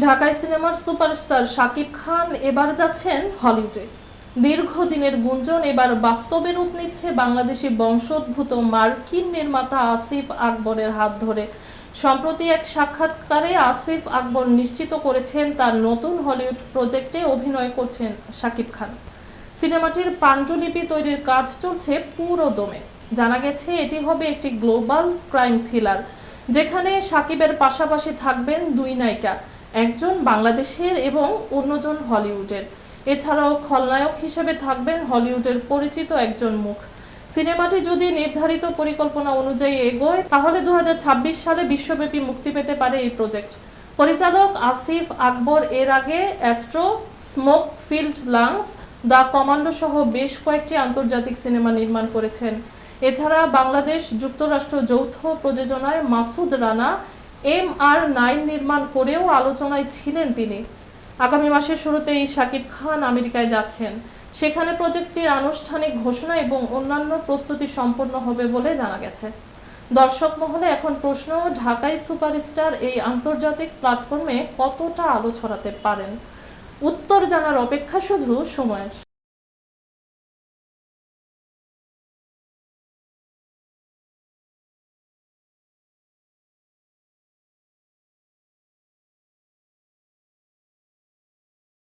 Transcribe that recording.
ঢাকায় সিনেমার সুপারস্টার শাকিব খান এবার যাচ্ছেন হলিউডে। দীর্ঘদিনের গুঞ্জন এবার বাস্তবে রূপ নিচ্ছে বাংলাদেশি বংশোদ্ভূত মার্কিন নির্মাতা আসিফ আকবরের হাত ধরে। সম্প্রতি এক সাক্ষাৎকারে আসিফ আকবর নিশ্চিত করেছেন তার নতুন হলিউড প্রজেক্টে অভিনয় করছেন শাকিব খান। সিনেমাটির পাণ্ডুলিপি তৈরির কাজ চলছে পুরো দমে। জানা গেছে এটি হবে একটি গ্লোবাল ক্রাইম থ্রিলার, যেখানে শাকিবের পাশাপাশি থাকবেন দুই নায়িকা, একজন বাংলাদেশের এবং অন্যজন হলিউডের। এছাড়াও খলনায়ক হিসেবে থাকবেন হলিউডের পরিচিত একজন মুখ। সিনেমাটি যদি নির্ধারিত পরিকল্পনা অনুযায়ী এগোয় তাহলে 2026 সালে বিশ্বব্যাপী মুক্তি পেতে পারে এই প্রজেক্ট। পরিচালক আসিফ আকবর এর আগে astro, smoke field lungs, the commando সহ বেশ কয়েকটি আন্তর্জাতিক সিনেমা নির্মাণ করেছেন। এছাড়া বাংলাদেশ যুক্তরাষ্ট্র যৌথ প্রযোজনায় মাসুদ রানা MR9 নির্মাণ করেও আলোচনায় ছিলেন তিনি। আগামী মাসের শুরুতেই শাকিব খান আমেরিকায় যাচ্ছেন। সেখানে প্রজেক্টটির আনুষ্ঠানিক ঘোষণা এবং অন্যান্য প্রস্তুতি সম্পন্ন হবে বলে জানা গেছে। দর্শক মহলে এখন প্রশ্ন, ঢাকাই সুপারস্টার এই আন্তর্জাতিক প্ল্যাটফর্মে কতটা আলো ছড়াতে পারেন? উত্তর জানার অপেক্ষা শুধু সময়ের।